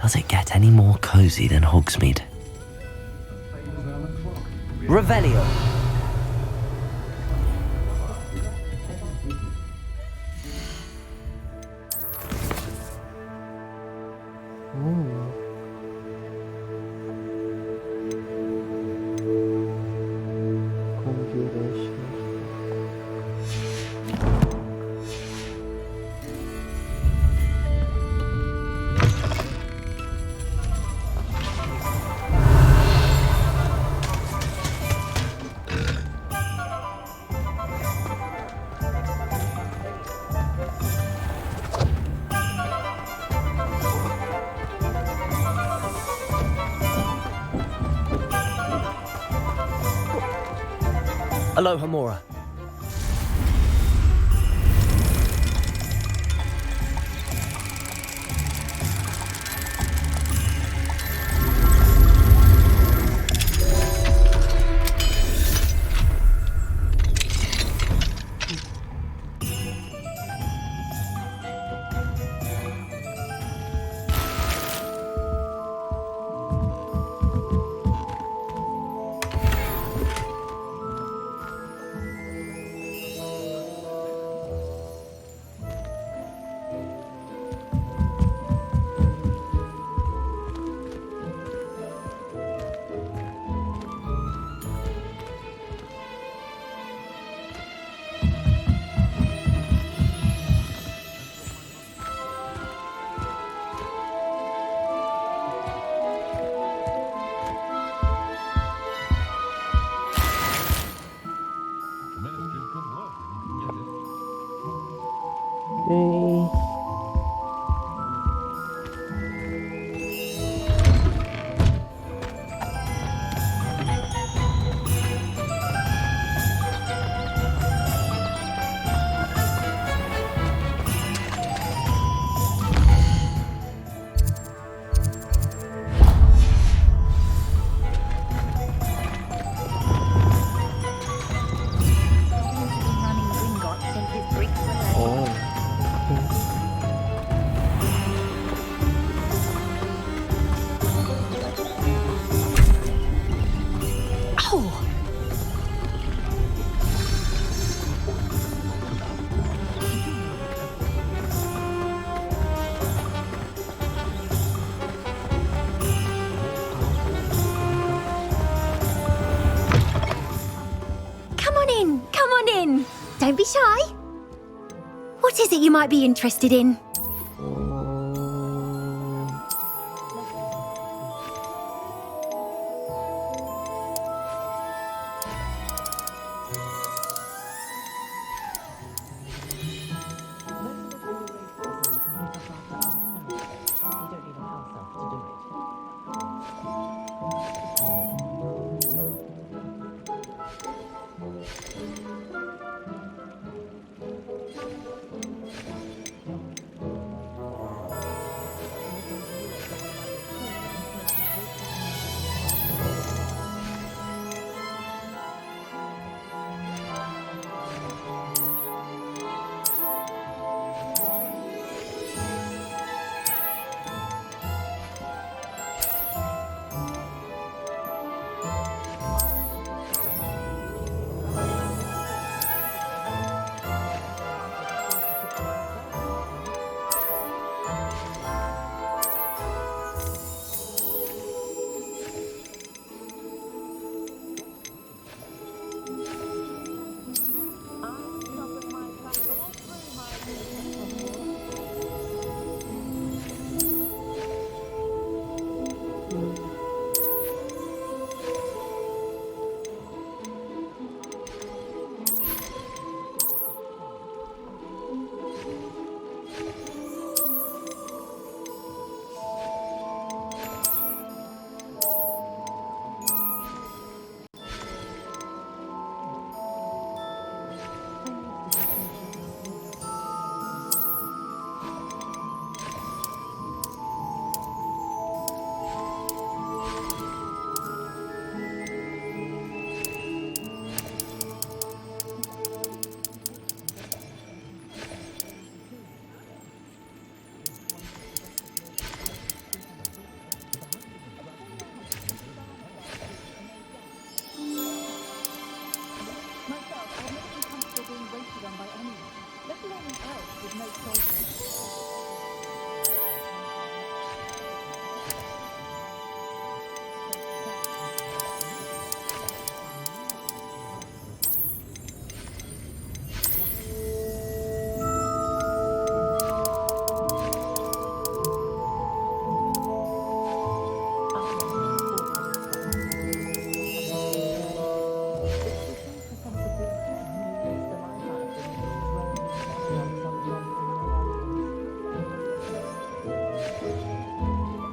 Does it get any more cozy than Hogsmeade? Revelio. Aloha Mora. Don't be shy. What is it you might be interested in?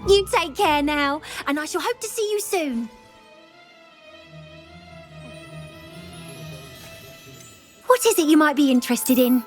You take care now, and I shall hope to see you soon. What is it you might be interested in?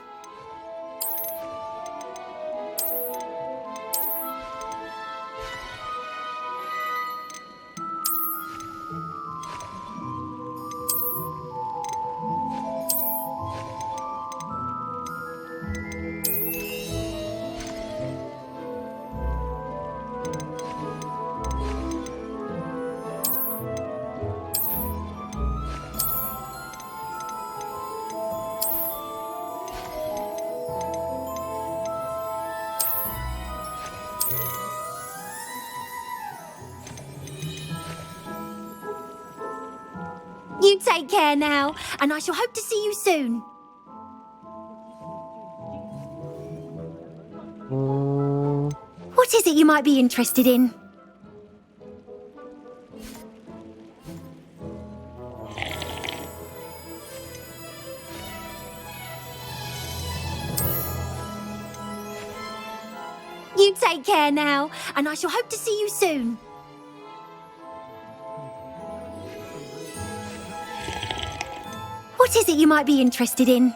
You take care now, and I shall hope to see you soon. What is it you might be interested in? You take care now, and I shall hope to see you soon. What is it you might be interested in?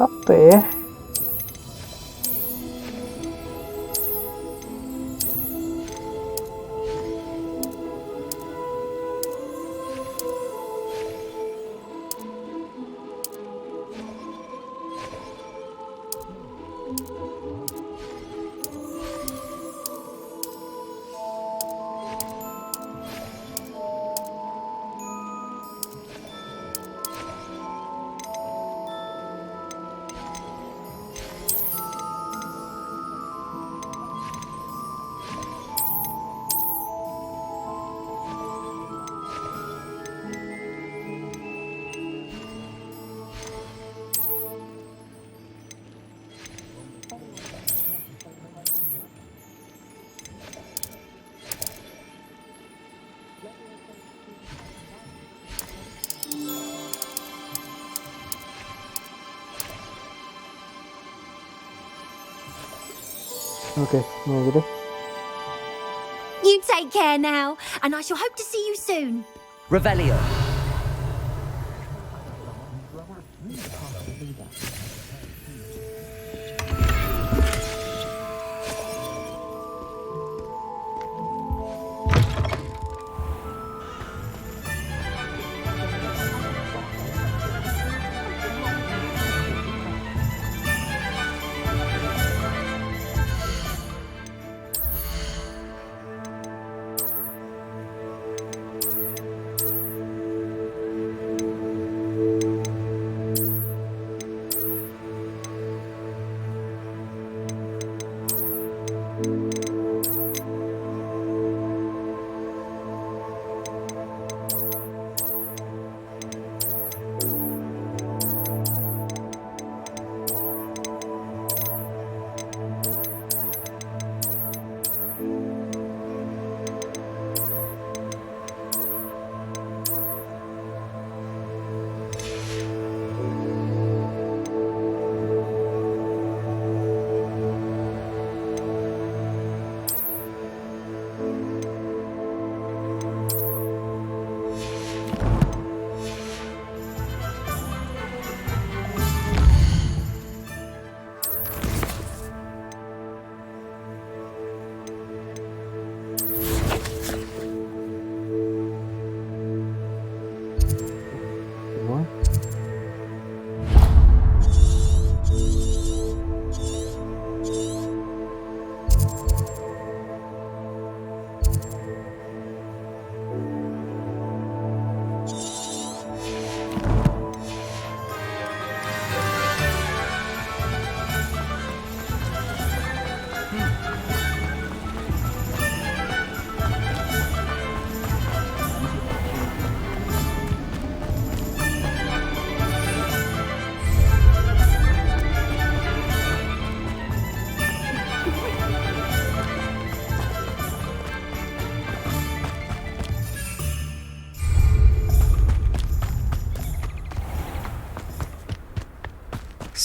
Apa ya? Oke, ini aja deh. You take care now, and I shall hope to see you soon. Revelio.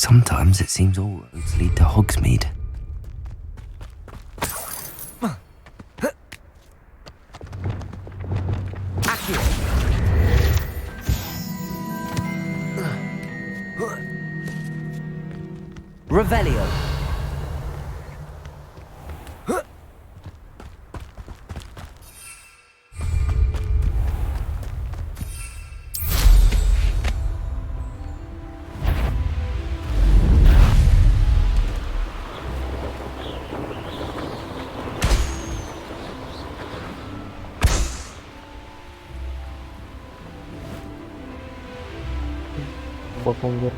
Sometimes it seems all roads lead to Hogsmeade. Revelio. Bot anjir.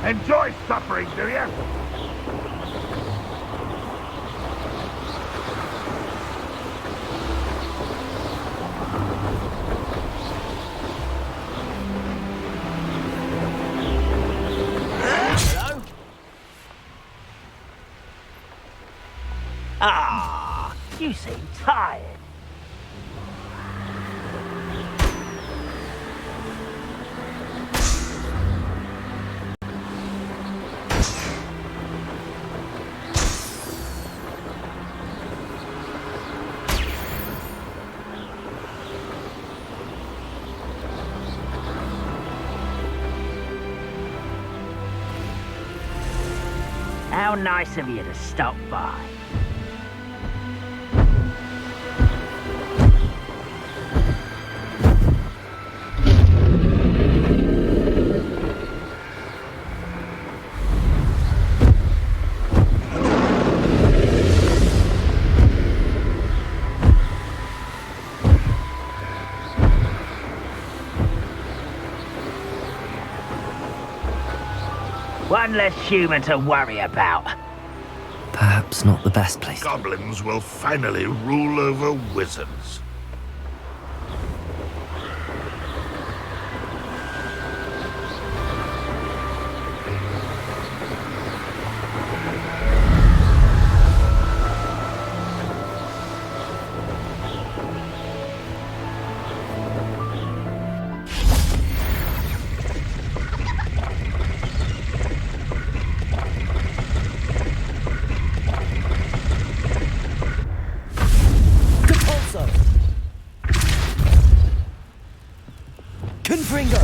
Enjoy suffering, do you? Hello? Ah, you seem tired. How nice of you to stop by. one less human to worry about. Perhaps not the best place. Goblins will finally rule over wizards. Confringo!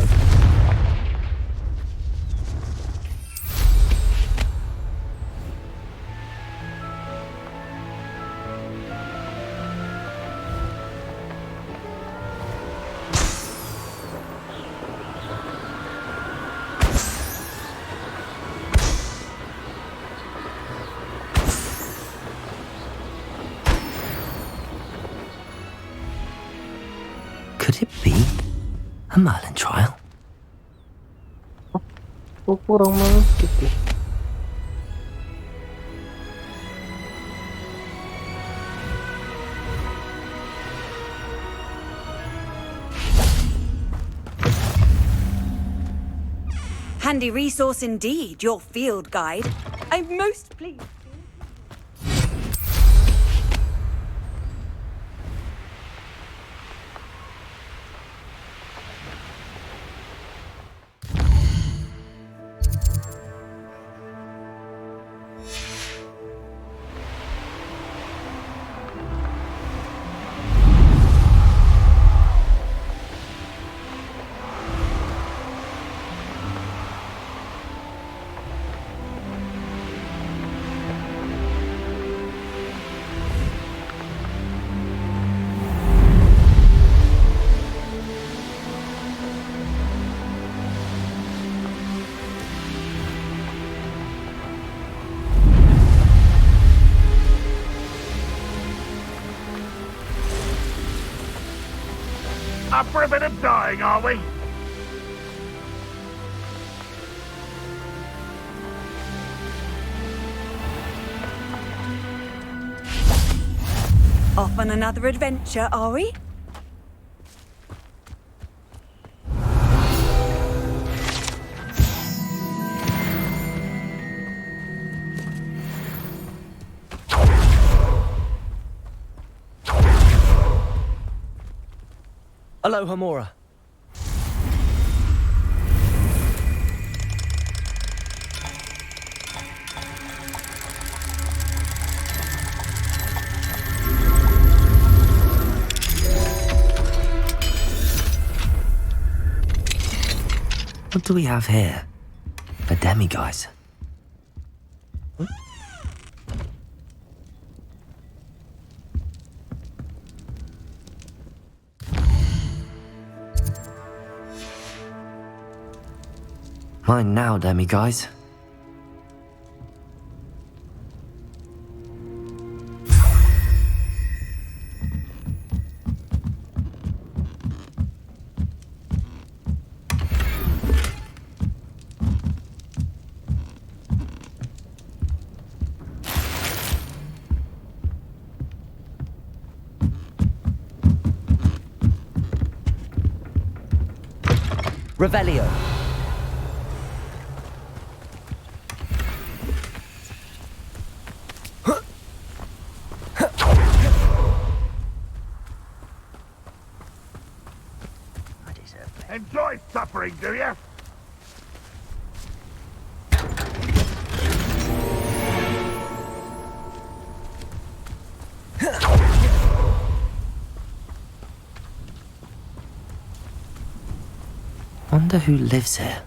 Could it be a Merlin trial? Kok kurang masuk ya? Handy resource indeed, your field guide. I'm most pleased. Up for a bit of dying, are we? Off on another adventure, are we? Aloha Mora. What do we have here? A demiguise. Mine now, demiguise. Revelio. Enjoy suffering, do you? Wonder who lives here.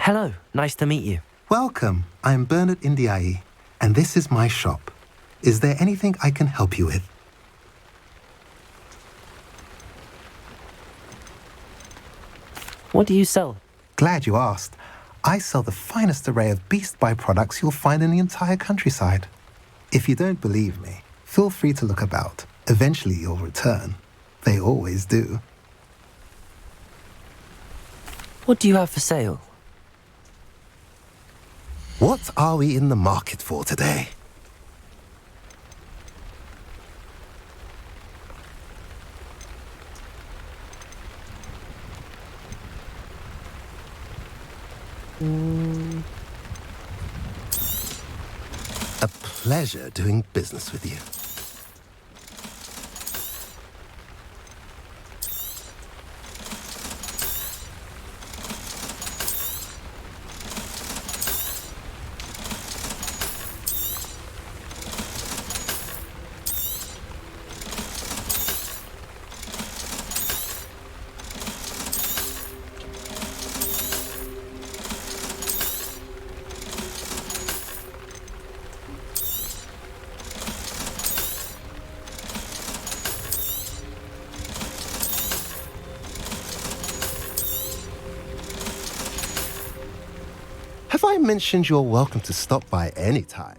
Hello, nice to meet you. Welcome. I'm Bernard Indiaye, and this is my shop. Is there anything I can help you with? What do you sell? Glad you asked. I sell the finest array of Beast Buy products you'll find in the entire countryside. If you don't believe me, feel free to look about. Eventually you'll return. They always do. What do you have for sale? What are we in the market for today? A pleasure doing business with you. Have I mentioned you're welcome to stop by any time?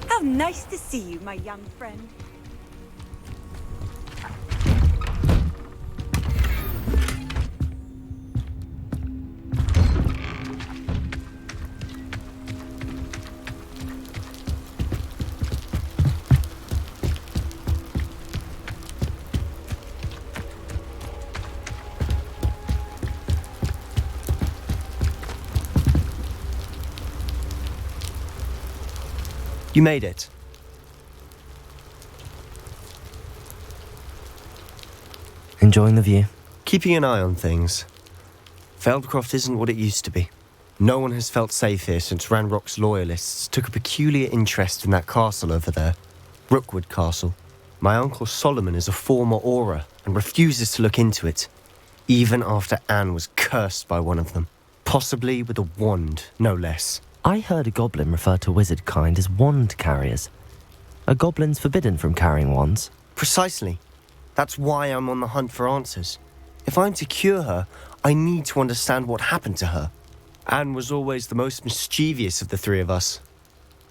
How nice to see you, my young friend. You made it. Enjoying the view? Keeping an eye on things. Feldcroft isn't what it used to be. No one has felt safe here since Ranrock's loyalists took a peculiar interest in that castle over there. Rookwood Castle. My uncle Solomon is a former Auror and refuses to look into it, even after Anne was cursed by one of them. Possibly with a wand, no less. I heard a goblin refer to wizard kind as wand carriers. Are goblins forbidden from carrying wands? Precisely. That's why I'm on the hunt for answers. If I'm to cure her, I need to understand what happened to her. Anne was always the most mischievous of the three of us.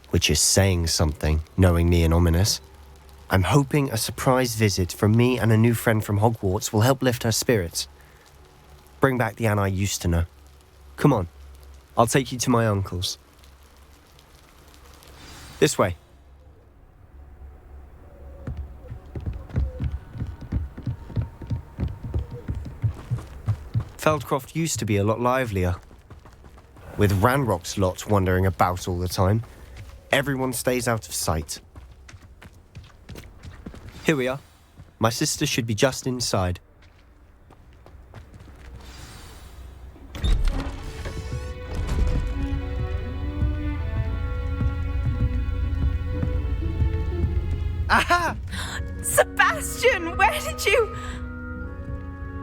Which is saying something, knowing me and ominous. I'm hoping a surprise visit from me and a new friend from Hogwarts will help lift her spirits. Bring back the Anne I used to know. Come on. I'll take you to my uncle's. This way. Feldcroft used to be a lot livelier. With Ranrock's lot wandering about all the time, everyone stays out of sight. Here we are. My sister should be just inside. Aha! Sebastian, where did you...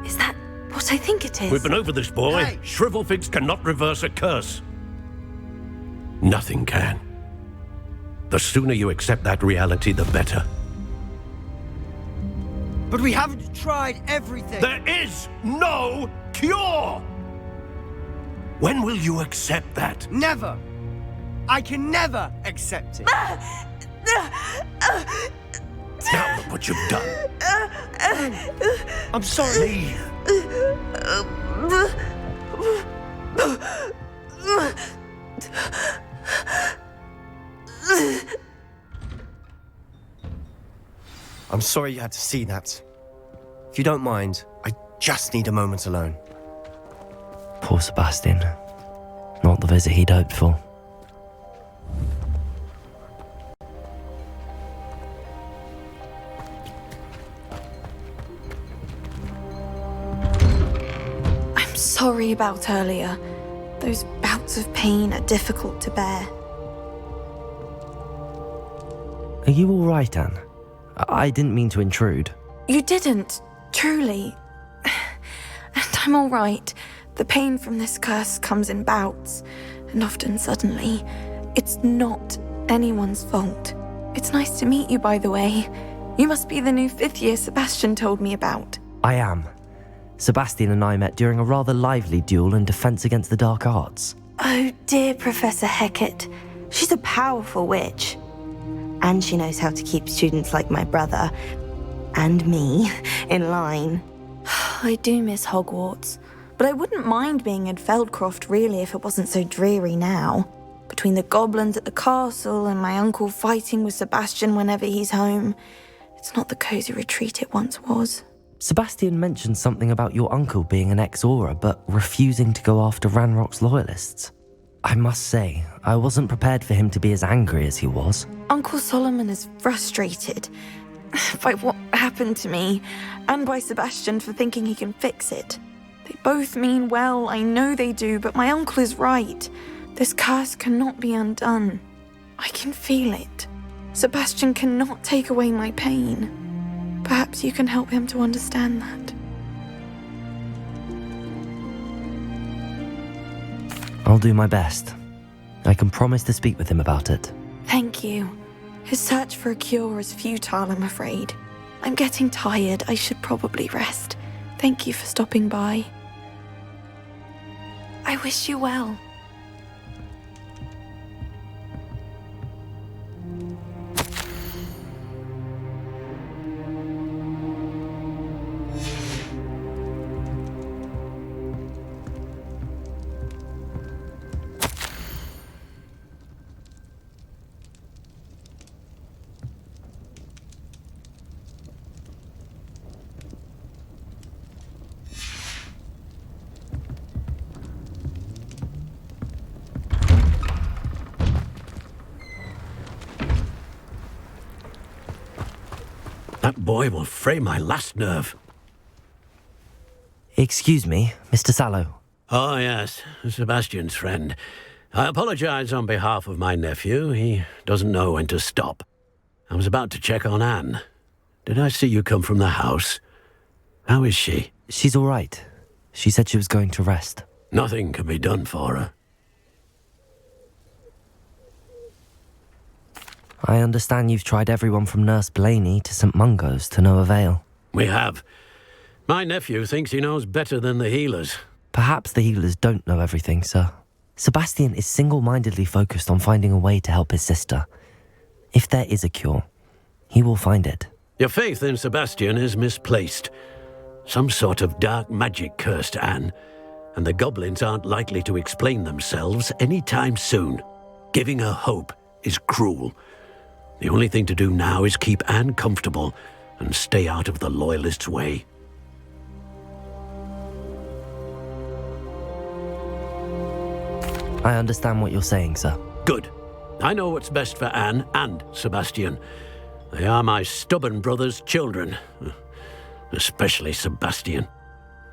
Is that what I think it is? We've been over this, boy. Hey. Shrivelfigs cannot reverse a curse. Nothing can. The sooner you accept that reality, the better. But we haven't tried everything. There is no cure! When will you accept that? Never. I can never accept it. Now look what you've done. I'm sorry. I'm sorry you had to see that. If you don't mind, I just need a moment alone. Poor Sebastian. Not the visit he'd hoped for. I'm sorry about earlier. Those bouts of pain are difficult to bear. Are you all right, Anne? I didn't mean to intrude. You didn't, truly. And I'm all right. The pain from this curse comes in bouts, and often suddenly. It's not anyone's fault. It's nice to meet you, by the way. You must be the new 5th year Sebastian told me about. I am. Sebastian and I met during a rather lively duel in Defense Against the Dark Arts. Oh dear, Professor Hecat. She's a powerful witch. And she knows how to keep students like my brother, and me, in line. I do miss Hogwarts, but I wouldn't mind being in Feldcroft really if it wasn't so dreary now. Between the goblins at the castle and my uncle fighting with Sebastian whenever he's home, it's not the cozy retreat it once was. Sebastian mentioned something about your uncle being an ex-Aura, but refusing to go after Ranrock's loyalists. I must say, I wasn't prepared for him to be as angry as he was. Uncle Solomon is frustrated by what happened to me, and by Sebastian for thinking he can fix it. They both mean well, I know they do, but my uncle is right. This curse cannot be undone. I can feel it. Sebastian cannot take away my pain. Perhaps you can help him to understand that. I'll do my best. I can promise to speak with him about it. Thank you. His search for a cure is futile, I'm afraid. I'm getting tired. I should probably rest. Thank you for stopping by. I wish you well. That boy will fray my last nerve. Excuse me, Mr. Sallow. Oh, yes, Sebastian's friend. I apologize on behalf of my nephew. He doesn't know when to stop. I was about to check on Anne. Did I see you come from the house? How is she? She's all right. She said she was going to rest. Nothing can be done for her. I understand you've tried everyone from Nurse Blaney to St. Mungo's to no avail. We have. My nephew thinks he knows better than the healers. Perhaps the healers don't know everything, sir. Sebastian is single-mindedly focused on finding a way to help his sister. If there is a cure, he will find it. Your faith in Sebastian is misplaced. Some sort of dark magic cursed Anne, and the goblins aren't likely to explain themselves anytime soon. Giving her hope is cruel. The only thing to do now is keep Anne comfortable and stay out of the Loyalists' way. I understand what you're saying, sir. Good. I know what's best for Anne and Sebastian. They are my stubborn brother's children. Especially Sebastian.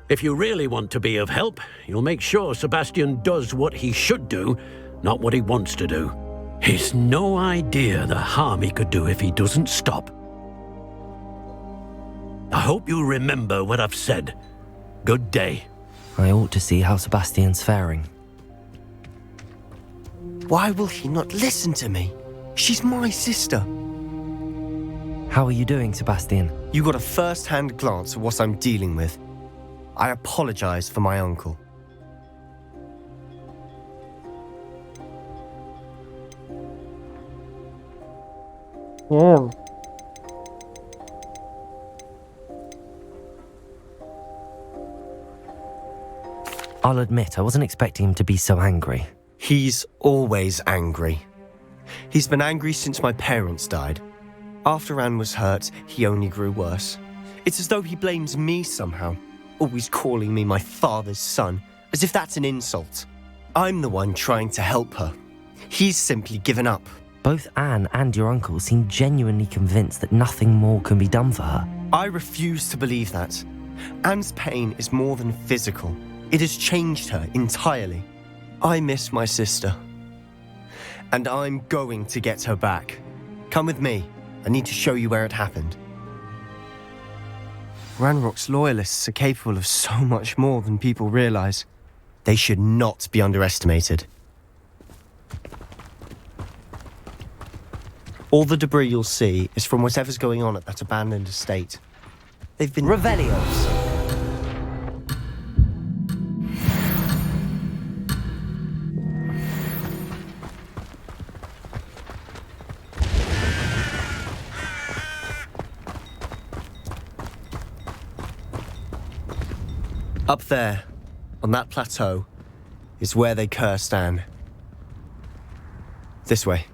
If you really want to be of help, you'll make sure Sebastian does what he should do, not what he wants to do. He's no idea the harm he could do if he doesn't stop. I hope you remember what I've said. Good day. I ought to see how Sebastian's faring. Why will he not listen to me? She's my sister. How are you doing, Sebastian? You got a first-hand glance at what I'm dealing with. I apologize for my uncle. Yeah. I'll admit, I wasn't expecting him to be so angry. He's always angry. He's been angry since my parents died. After Anne was hurt, he only grew worse. It's as though he blames me somehow, always calling me my father's son, as if that's an insult. I'm the one trying to help her. He's simply given up. Both Anne and your uncle seem genuinely convinced that nothing more can be done for her. I refuse to believe that. Anne's pain is more than physical. It has changed her entirely. I miss my sister. And I'm going to get her back. Come with me. I need to show you where it happened. Ranrock's loyalists are capable of so much more than people realize. They should not be underestimated. All the debris you'll see is from whatever's going on at that abandoned estate. They've been... Revelios. Up there, on that plateau, is where they cursed Anne. This way.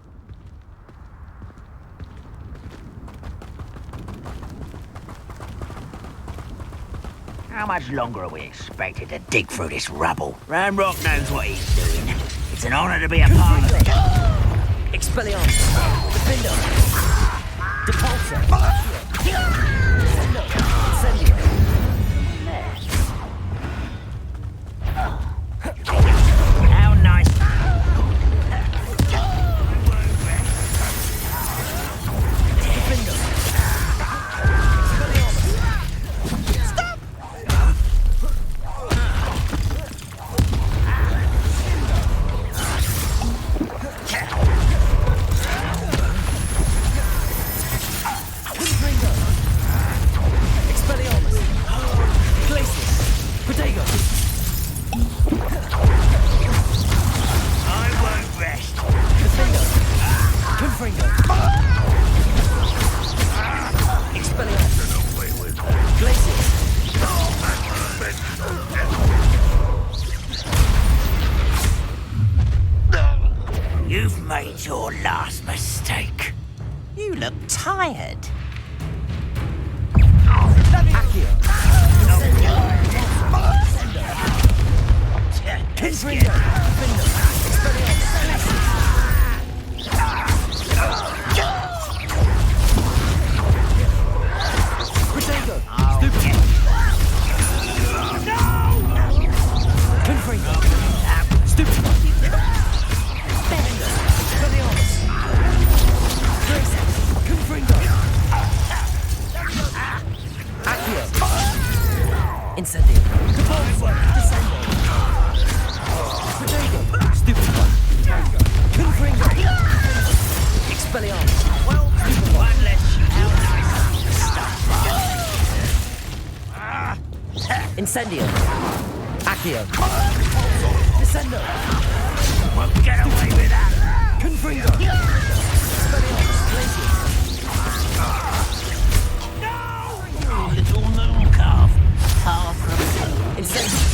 How much longer are we expected to dig through this rubble? Ranrock knows what he's doing. It's an honor to be a part of it. Expelliarmus. Defender. Depulsor. Incendio. How nice. Defender. You've made your last mistake. You look tired. Incendio. Stupid one. Confringo. Expelliarmus. Well, one less shoot. How nice. Incendio. Accio. Descendo. Won't get away with that. Confringo. Expelliarmus. Glacius. Oh, little moon calf. Far from Incendio.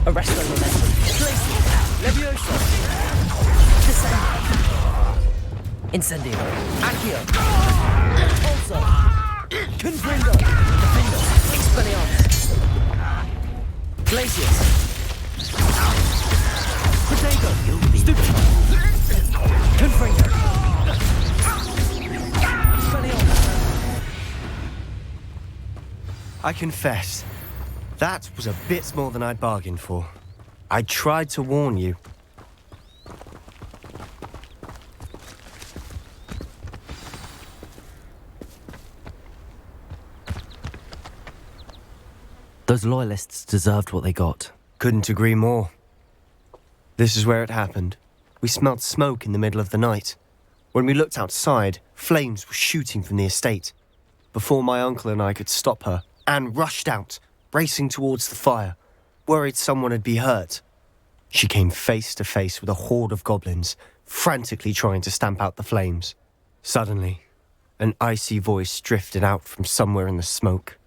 Arresto momentum. Glacius. Levioso. Descendo. Incendio. Accio. Also. Confringo. Defendo. Expelliarmus. Glacius. Protego. Stupid. Confringo. Expelliarmus. I confess, that was a bit more than I'd bargained for. I tried to warn you. Those loyalists deserved what they got. Couldn't agree more. This is where it happened. We smelled smoke in the middle of the night. When we looked outside, flames were shooting from the estate. Before my uncle and I could stop her, Anne rushed out, racing towards the fire, worried someone had been hurt. She came face to face with a horde of goblins, frantically trying to stamp out the flames. Suddenly, an icy voice drifted out from somewhere in the smoke.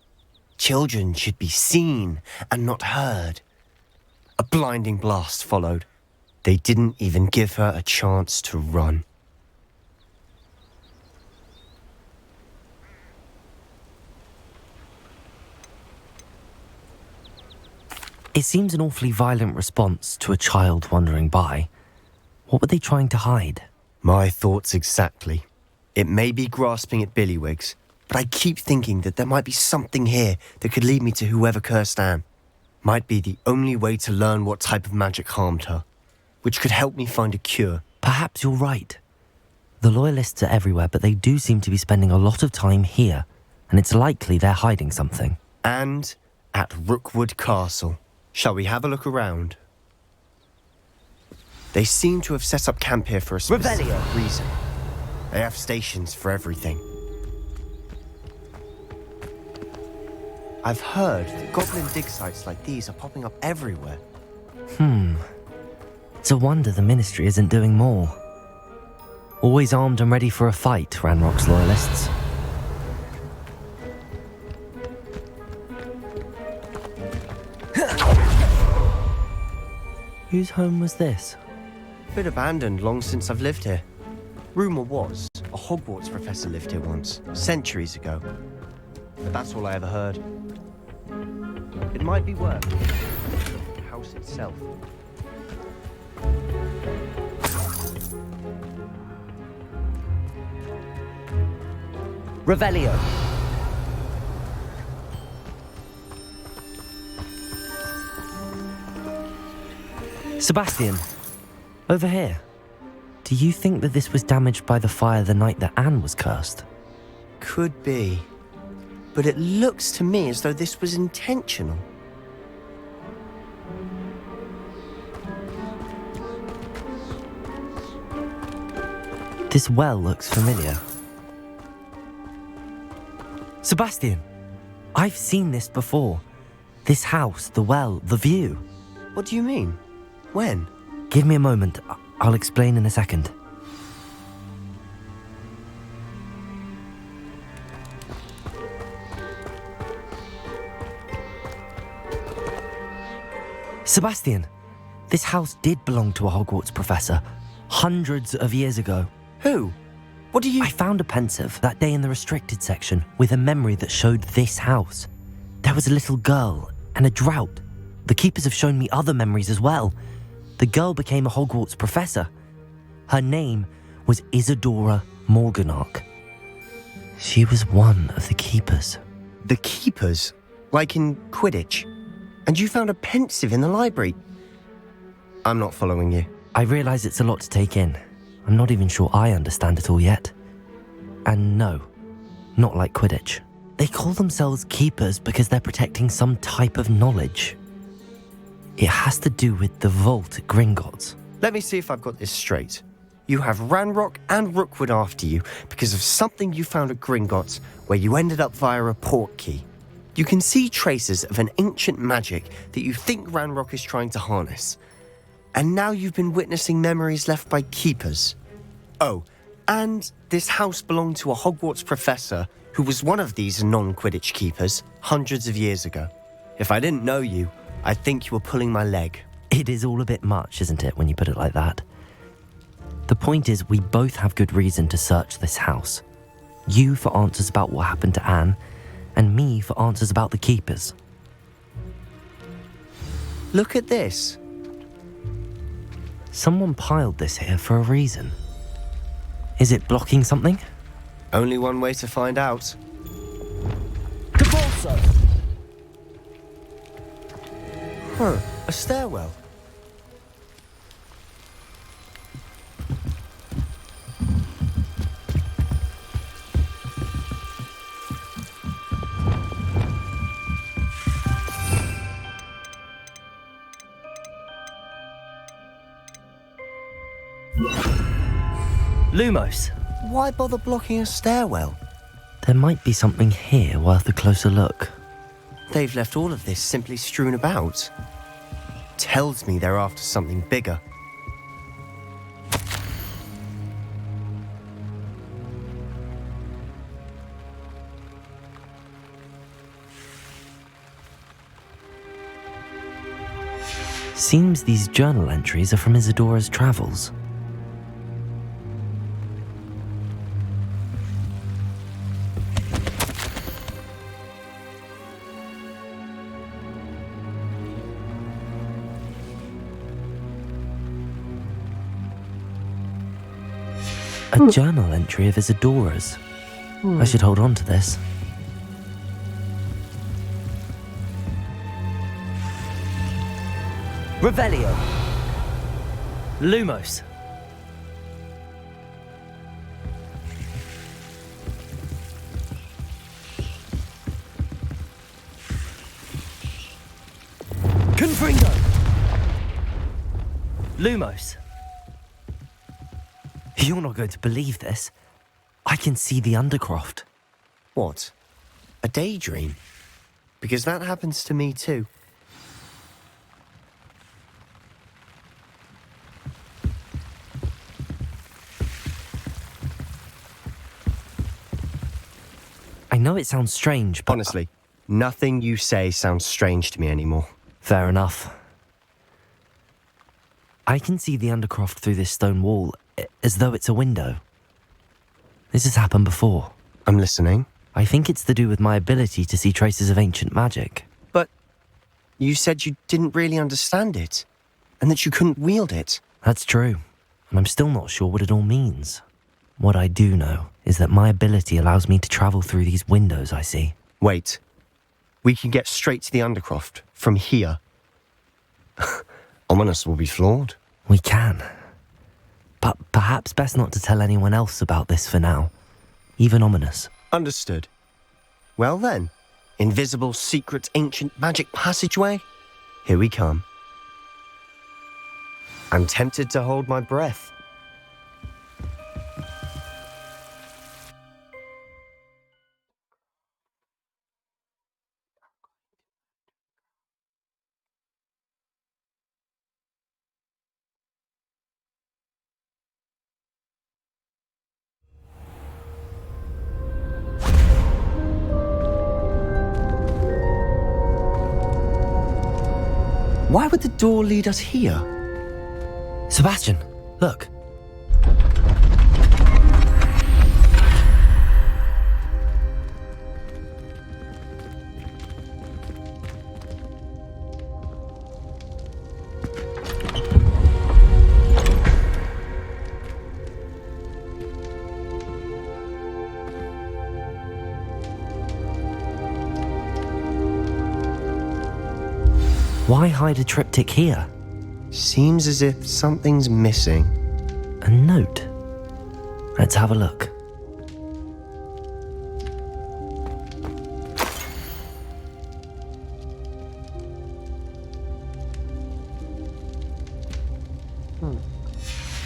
Children should be seen and not heard. A blinding blast followed. They didn't even give her a chance to run. It seems an awfully violent response to a child wandering by. What were they trying to hide? My thoughts exactly. It may be grasping at Billywigs, but I keep thinking that there might be something here that could lead me to whoever cursed Anne. Might be the only way to learn what type of magic harmed her, which could help me find a cure. Perhaps you're right. The Loyalists are everywhere, but they do seem to be spending a lot of time here, and it's likely they're hiding something. And at Rookwood Castle. Shall we have a look around? They seem to have set up camp here for a specific reason. They have stations for everything. I've heard that goblin dig sites like these are popping up everywhere. It's a wonder the Ministry isn't doing more. Always armed and ready for a fight, Ranrock's Loyalists. Whose home was this? Bit abandoned long since I've lived here. Rumour was, a Hogwarts professor lived here once, centuries ago. But that's all I ever heard. It might be worth the house itself. Revelio. Sebastian, over here. Do you think that this was damaged by the fire the night that Anne was cursed? Could be. But it looks to me as though this was intentional. This well looks familiar. Sebastian, I've seen this before. This house, the well, the view. What do you mean? When? Give me a moment. I'll explain in a second. Sebastian, this house did belong to a Hogwarts professor, hundreds of years ago. Who? What do you... I found a pensive that day in the restricted section with a memory that showed this house. There was a little girl and a drought. The keepers have shown me other memories as well. The girl became a Hogwarts professor. Her name was Isadora Morganach. She was one of the keepers. The keepers? Like in Quidditch? And you found a pensive in the library? I'm not following you. I realise it's a lot to take in. I'm not even sure I understand it all yet. And no, not like Quidditch. They call themselves keepers because they're protecting some type of knowledge. It has to do with the vault at Gringotts. Let me see if I've got this straight. You have Ranrock and Rookwood after you because of something you found at Gringotts where you ended up via a port key. You can see traces of an ancient magic that you think Ranrock is trying to harness. And now you've been witnessing memories left by keepers. Oh, and this house belonged to a Hogwarts professor who was one of these non-Quidditch keepers hundreds of years ago. If I didn't know you, I think you were pulling my leg. It is all a bit much, isn't it, when you put it like that? The point is, we both have good reason to search this house. You for answers about what happened to Anne, and me for answers about the keepers. Look at this. Someone piled this here for a reason. Is it blocking something? Only one way to find out. Huh, a stairwell. Lumos! Why bother blocking a stairwell? There might be something here worth a closer look. They've left all of this simply strewn about. Tells me they're after something bigger. Seems these journal entries are from Isadora's travels. A journal entry of Isadora's. I should hold on to this. Revelio. Lumos. Confringo. Lumos. You're not going to believe this. I can see the Undercroft. What? A daydream? Because that happens to me too. I know it sounds strange, but... Honestly, nothing you say sounds strange to me anymore. Fair enough. I can see the Undercroft through this stone wall, as though it's a window. This has happened before. I'm listening. I think it's to do with my ability to see traces of ancient magic. But you said you didn't really understand it, and that you couldn't wield it. That's true, and I'm still not sure what it all means. What I do know is that my ability allows me to travel through these windows I see. Wait. We can get straight to the Undercroft from here. Ominous will be flawed. We can. But perhaps best not to tell anyone else about this for now. Even Ominous. Understood. Well then, invisible, secret, ancient magic passageway? Here we come. I'm tempted to hold my breath. Why would the door lead us here? Sebastian, look. Why hide a triptych here? Seems as if something's missing. A note. Let's have a look.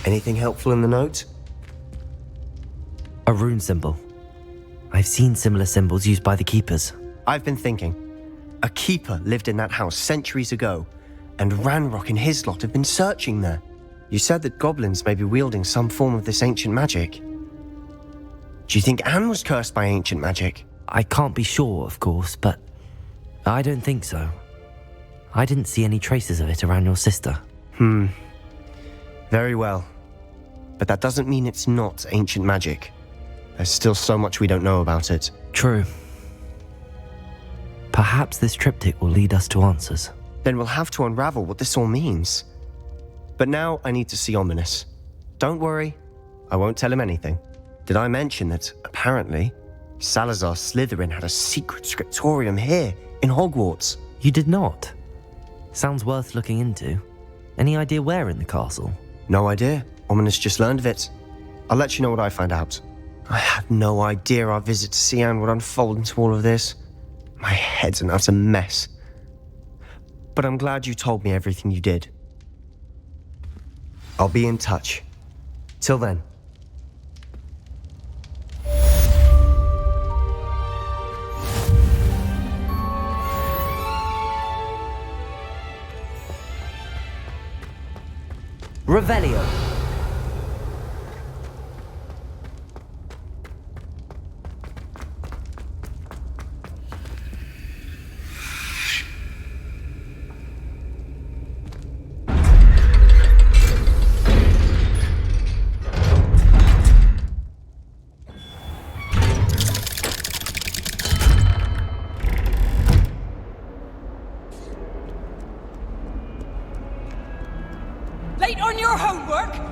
Anything helpful in the note? A rune symbol. I've seen similar symbols used by the keepers. I've been thinking. A keeper lived in that house centuries ago, and Ranrock and his lot have been searching there. You said that goblins may be wielding some form of this ancient magic. Do you think Anne was cursed by ancient magic? I can't be sure, of course, but I don't think so. I didn't see any traces of it around your sister. Very well. But that doesn't mean it's not ancient magic. There's still so much we don't know about it. True. Perhaps this triptych will lead us to answers. Then we'll have to unravel what this all means. But now I need to see Ominous. Don't worry, I won't tell him anything. Did I mention that, apparently, Salazar Slytherin had a secret scriptorium here in Hogwarts? You did not? Sounds worth looking into. Any idea where in the castle? No idea. Ominous just learned of it. I'll let you know what I find out. I had no idea our visit to Sian would unfold into all of this. My head's an utter mess. But I'm glad you told me everything you did. I'll be in touch. Till then. Revelio. Late on your homework?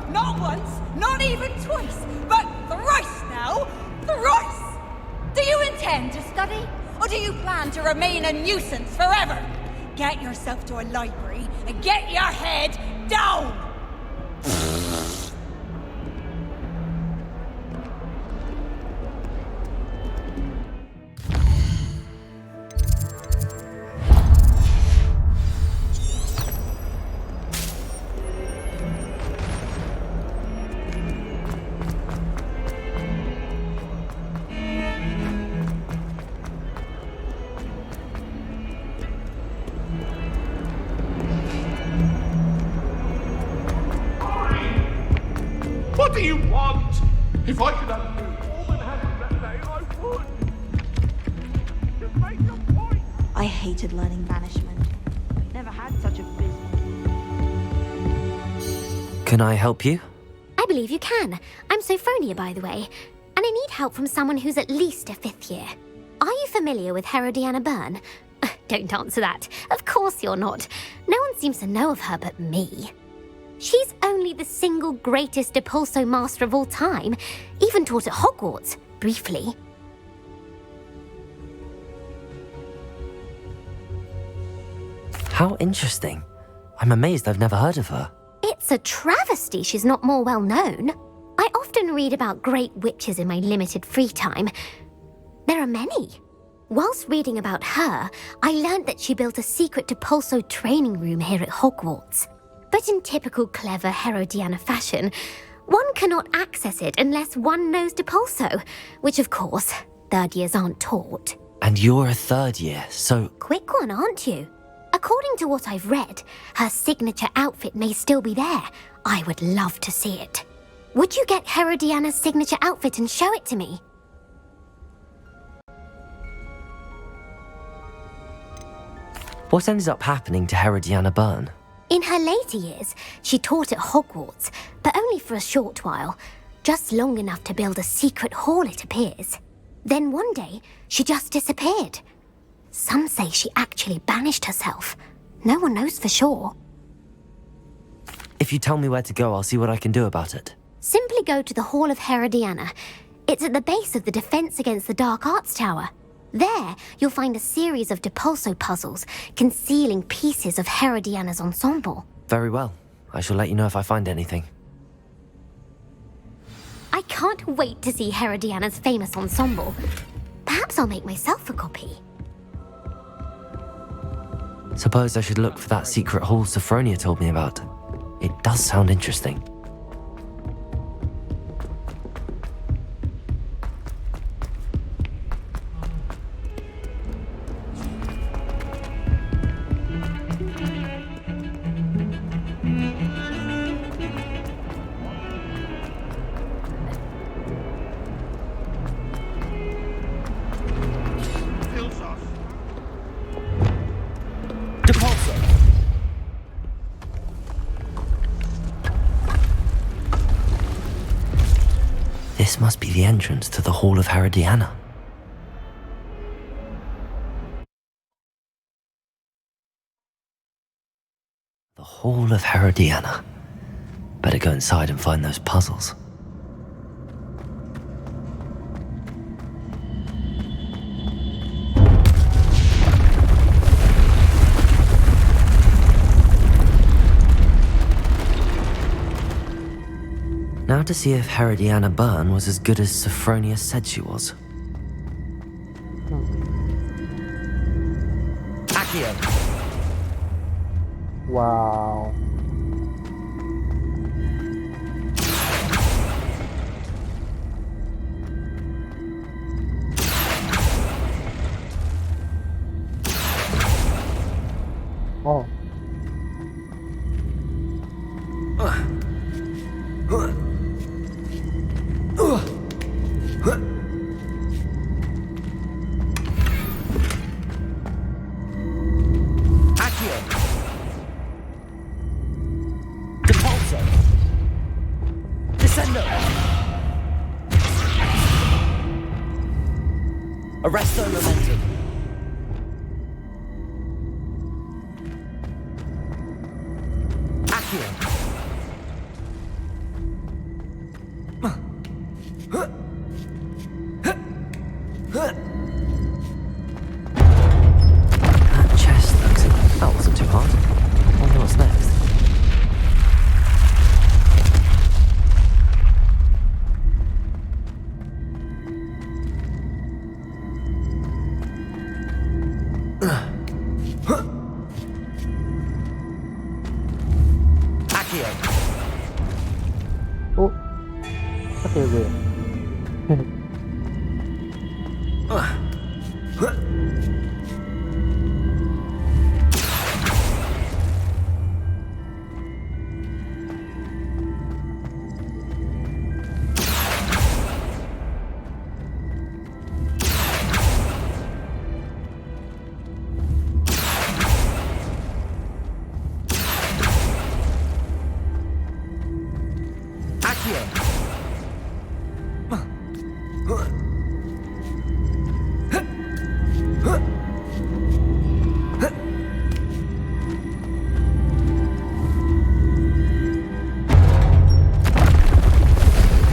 Not even twice, but thrice now! Thrice! Do you intend to study? Or do you plan to remain a nuisance forever? Get yourself to a library and get your head down! What do you want? If I could undo all that happened that day, I would. Just make your point. I hated learning banishment. Never had such a business. Can I help you? I believe you can. I'm Sophronia, by the way, and I need help from someone who's at least a 5th year. Are you familiar with Herodiana Byrne? Don't answer that. Of course you're not. No one seems to know of her but me. She's only the single greatest Depulso master of all time, even taught at Hogwarts, briefly. How interesting. I'm amazed I've never heard of her. It's a travesty she's not more well known. I often read about great witches in my limited free time. There are many. Whilst reading about her, I learned that she built a secret Depulso training room here at Hogwarts. But in typical clever Herodiana fashion, one cannot access it unless one knows Depulso, which of course, 3rd years aren't taught. And you're a 3rd year, so... Quick one, aren't you? According to what I've read, her signature outfit may still be there. I would love to see it. Would you get Herodiana's signature outfit and show it to me? What ended up happening to Herodiana Byrne? In her later years, she taught at Hogwarts, but only for a short while. Just long enough to build a secret hall, it appears. Then one day, she just disappeared. Some say she actually banished herself. No one knows for sure. If you tell me where to go, I'll see what I can do about it. Simply go to the Hall of Herodiana. It's at the base of the Defense Against the Dark Arts Tower. There, you'll find a series of Depulso puzzles concealing pieces of Herodiana's ensemble. Very well. I shall let you know if I find anything. I can't wait to see Herodiana's famous ensemble. Perhaps I'll make myself a copy. Suppose I should look for that secret hall Sophronia told me about. It does sound interesting. This must be the entrance to the Hall of Herodiana. The Hall of Herodiana. Better go inside and find those puzzles. Now to see if Herodiana Byrne was as good as Sophronia said she was. Accio! Wow. Oh. Arresto momentum. Accio. That chest looks... That wasn't too hard. I wonder what's next. Oh, okay, wait. I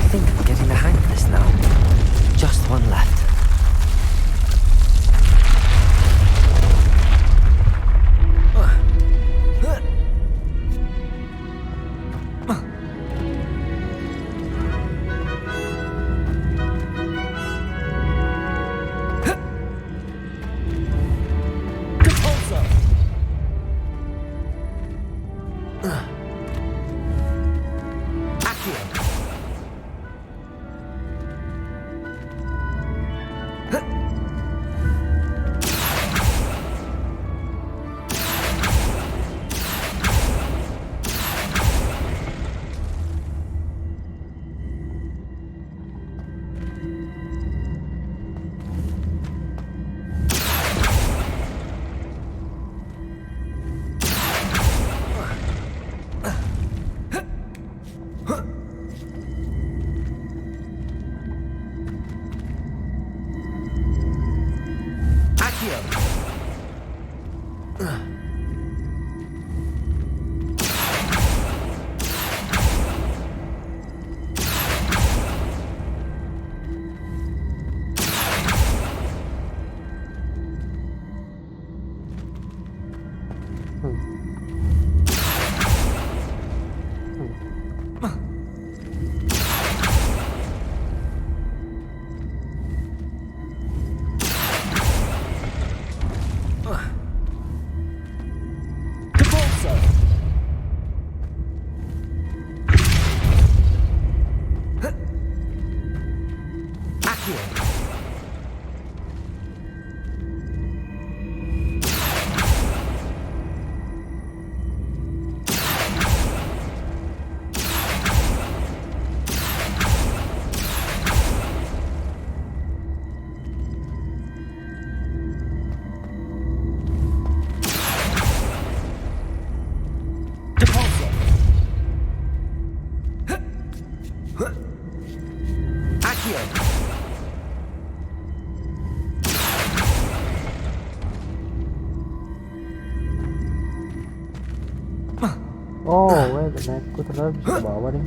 think I'm getting the hang of this now. Just one left. Oh, wait a minute. Aku terlalu bisa ke bawah nih.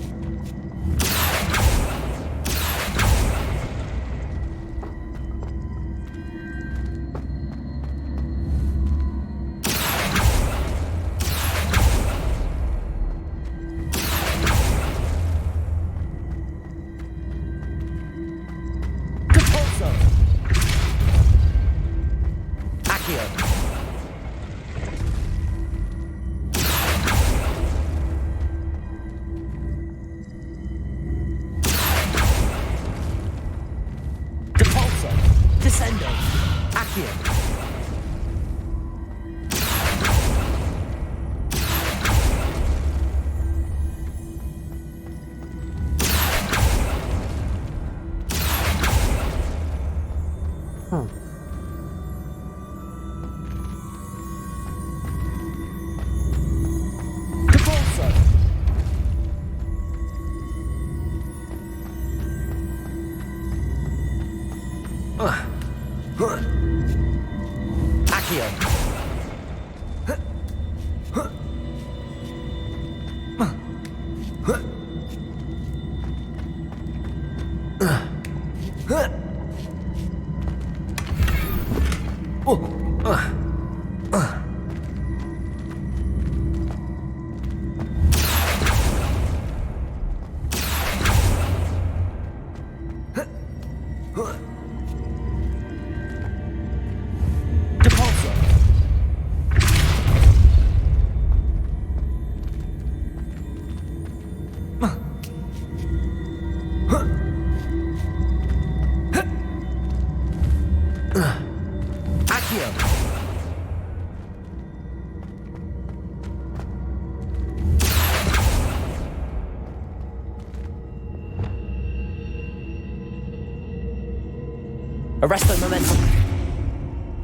Arresto momentum.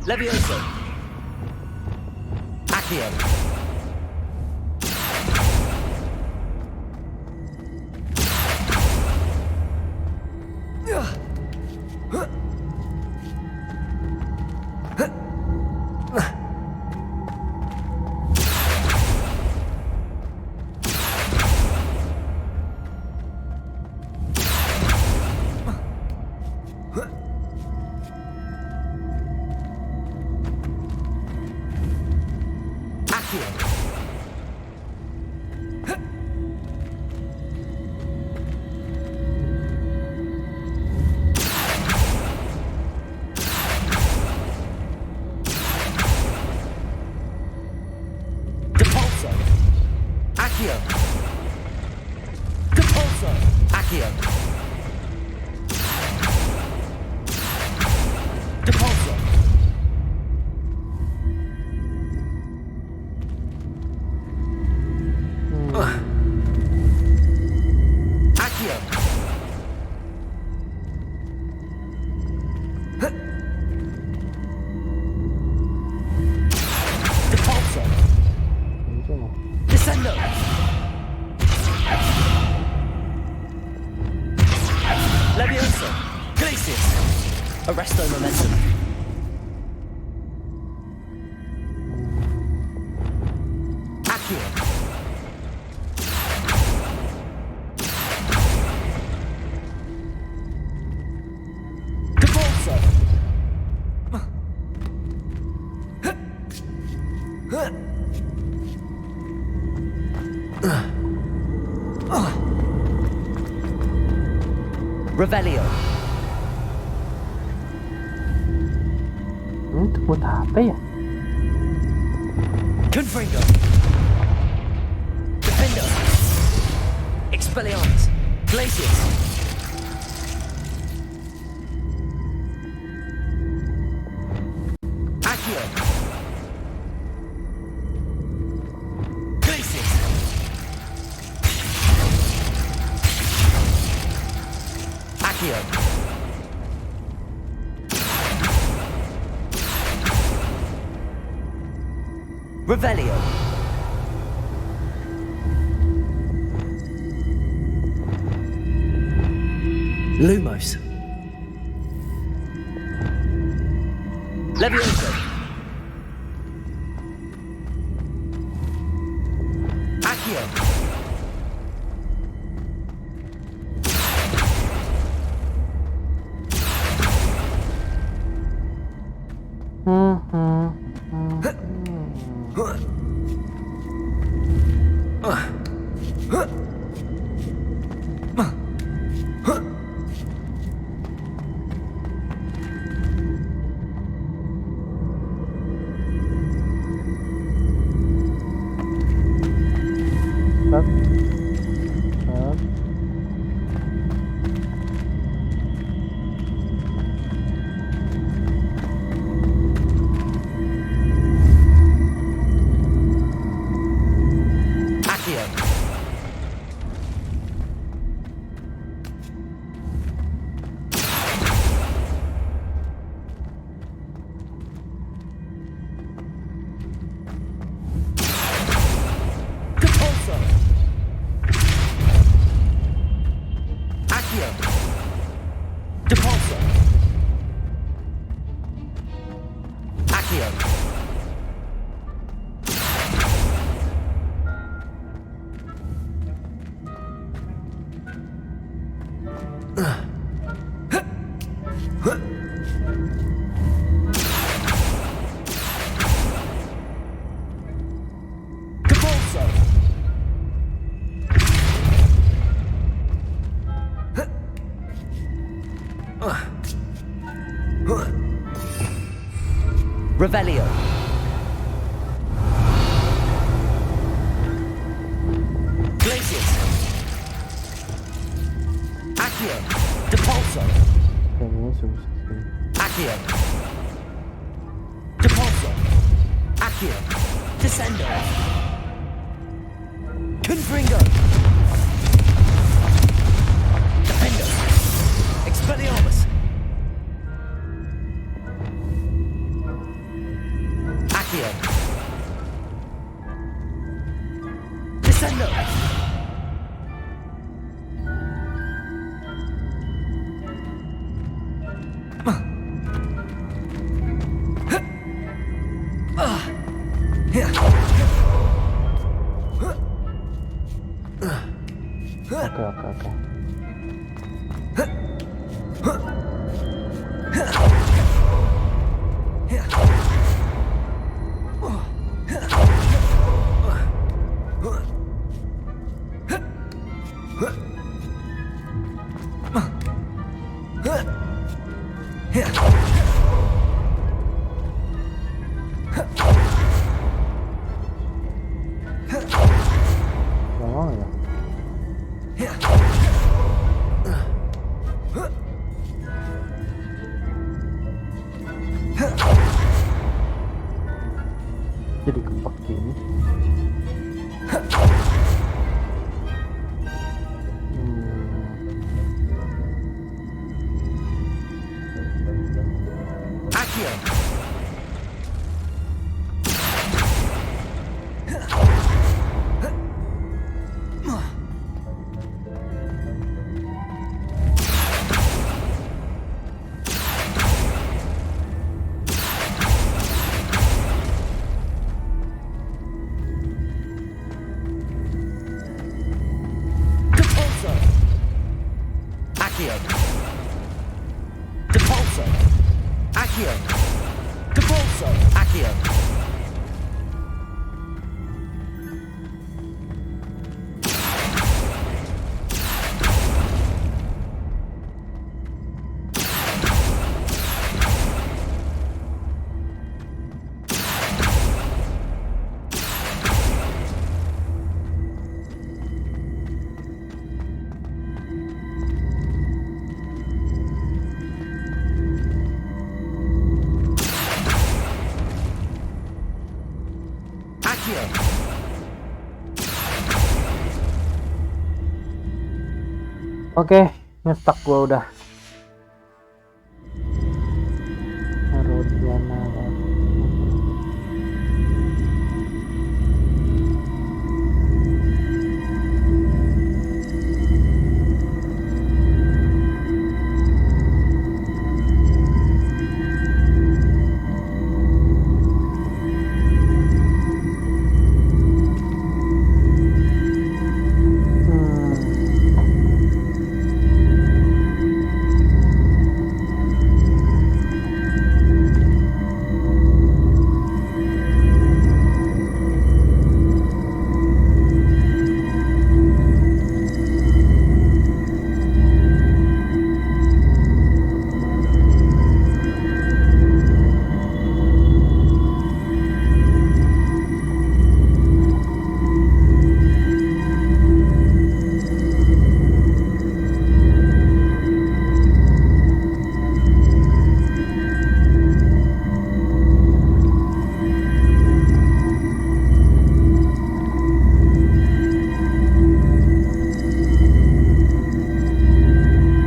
Levioso. Accio. Arresto momentum. Accio. Devolso. Revelio. Itu buat apa ya? Confringo. Defender. Expelliarmus. Glacius. Accio. Glacius. Accio. Revelio. Lumos. Levioso. Accio. Revelio. Glacius. Accio. Depulso. Kayaknya susah sih. Accio. Depulso. Accio. Descendo. Confringo. Defendo. Expelliarmus. Accio. Descendo. Oke. Lama ya? Jadi kepak gini. Accio. Depulso. Accio. Depulso. Accio. Depulso. Accio. Accio. Oke, ngestak gua udah. Herodiana.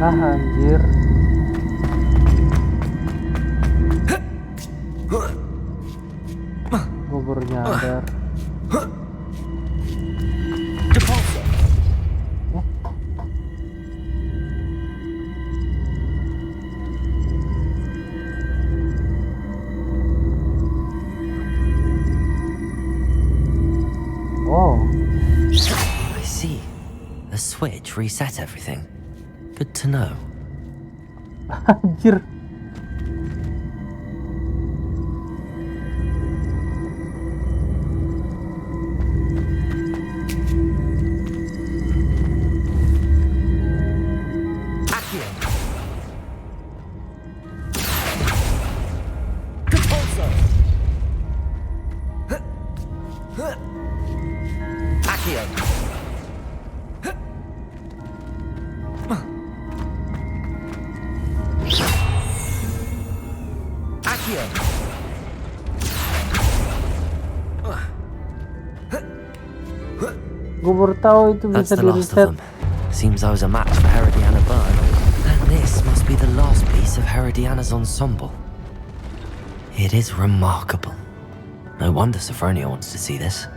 Anjir. Gue baru nyadar. Oh. I see. A switch reset everything. Good to know. Anjir. Gue baru tahu itu That's bisa the last di-reset. of them. Seems I was a match for Herodiana Byrne. And this must be the last piece of Herodiana's ensemble. It is remarkable. No wonder Sophronia wants to see this.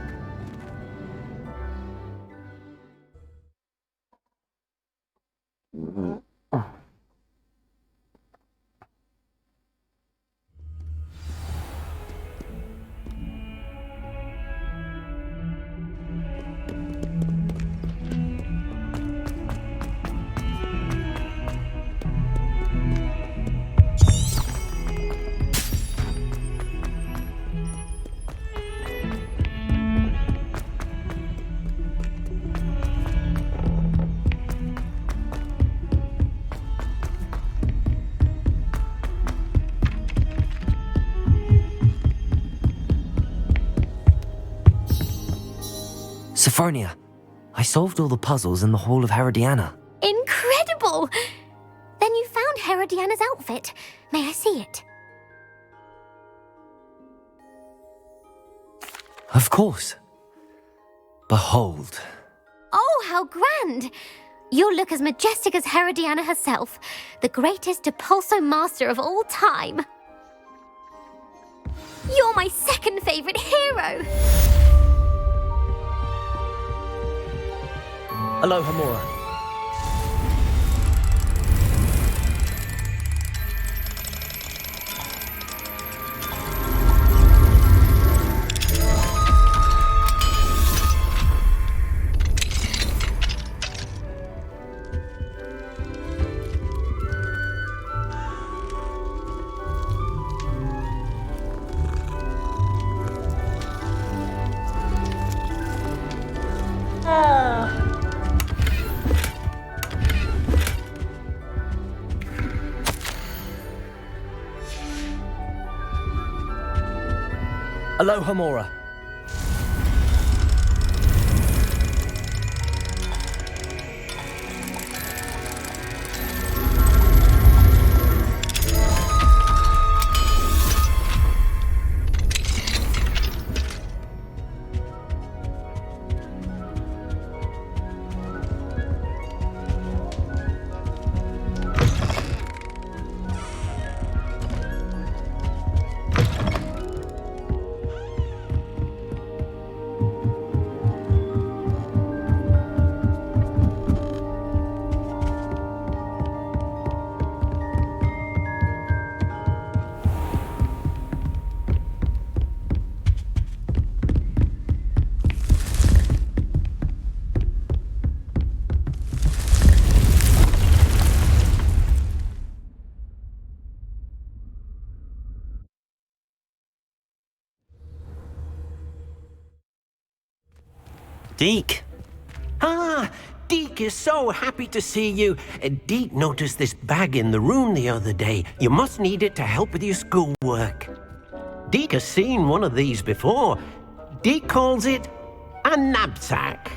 Sophronia, I solved all the puzzles in the Hall of Herodiana. Incredible! Then you found Herodiana's outfit. May I see it? Of course. Behold. Oh, how grand! You'll look as majestic as Herodiana herself, the greatest Depulso master of all time. You're my second favorite hero! Aloha Mora. Aloha Mora. Deke! Ah, Deke is so happy to see you. Deke noticed this bag in the room the other day. You must need it to help with your schoolwork. Deke has seen one of these before. Deke calls it a knapsack.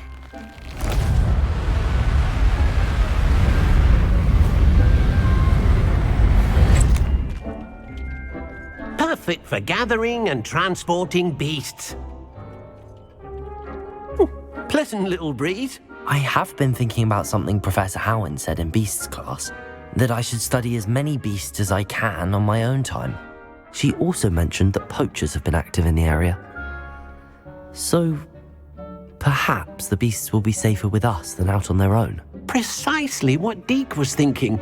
Perfect for gathering and transporting beasts. Pleasant little breeze. I have been thinking about something Professor Howard said in Beasts class, that I should study as many beasts as I can on my own time. She also mentioned that poachers have been active in the area. So, perhaps the beasts will be safer with us than out on their own. Precisely what Deke was thinking.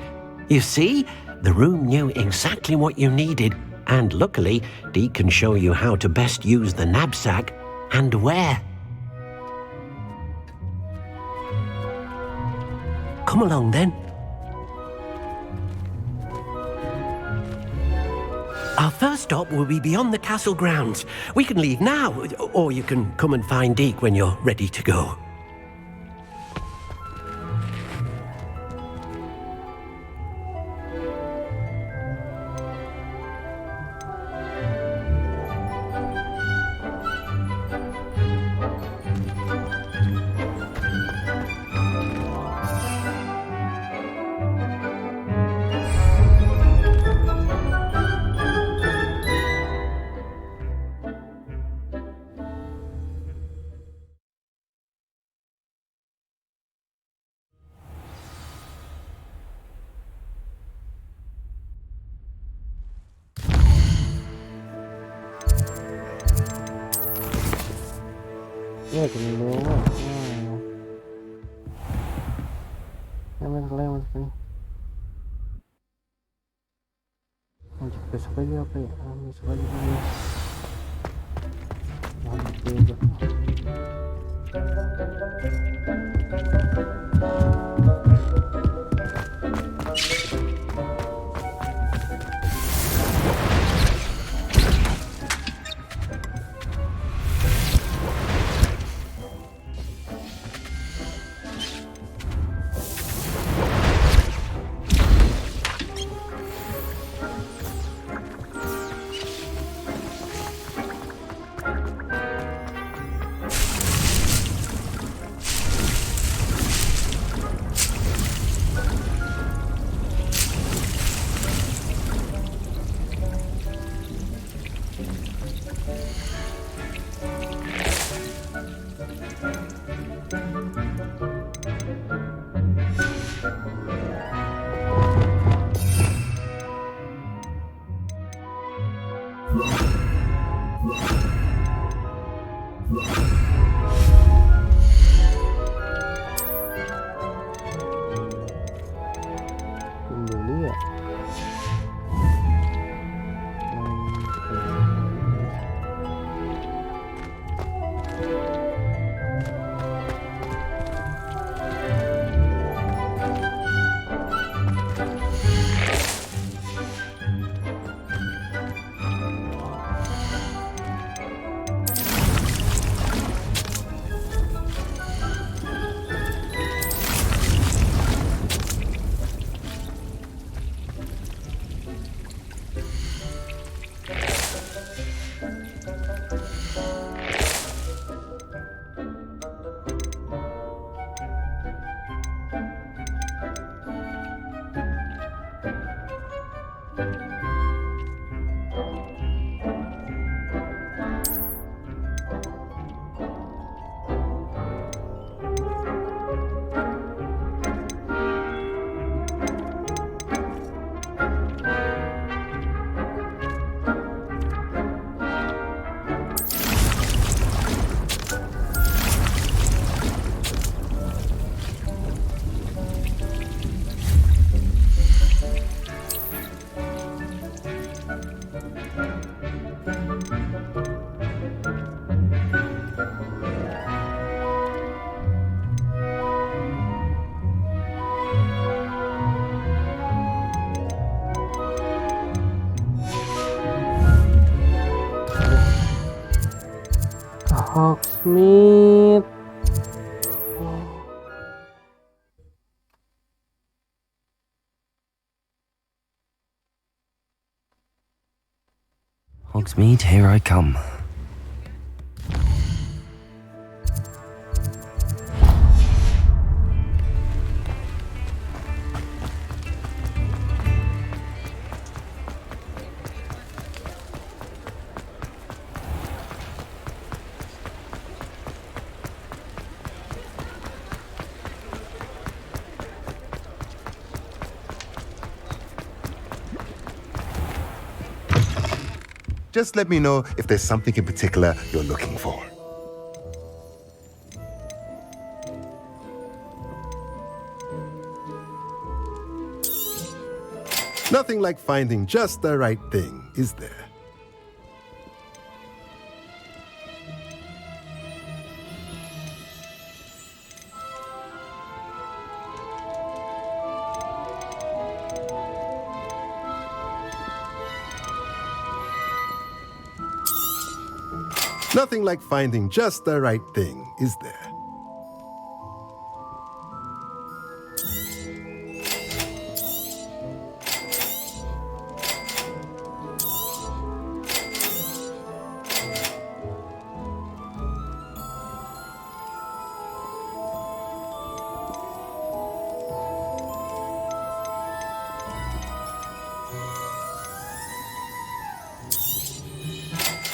You see, the room knew exactly what you needed, and luckily, Deke can show you how to best use the knapsack and where. Come along then. Our first stop will be beyond the castle grounds. We can leave now, or you can come and find Deke when you're ready to go. Ya gendong. Lewat nih. Lanjut besok aja apa ya? Besok aja kan ya. Lanjut juga. Hogsmeade. Hogsmeade, here I come. Just let me know if there's something in particular you're looking for. Nothing like finding just the right thing, is there? Nothing like finding just the right thing, is there?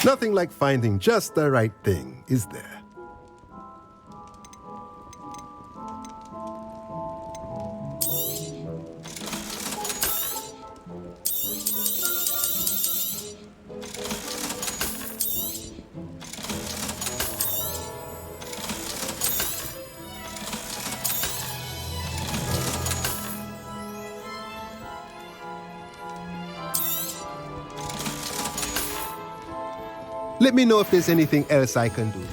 Nothing like finding just the right thing, is there? Let me know if there's anything else I can do.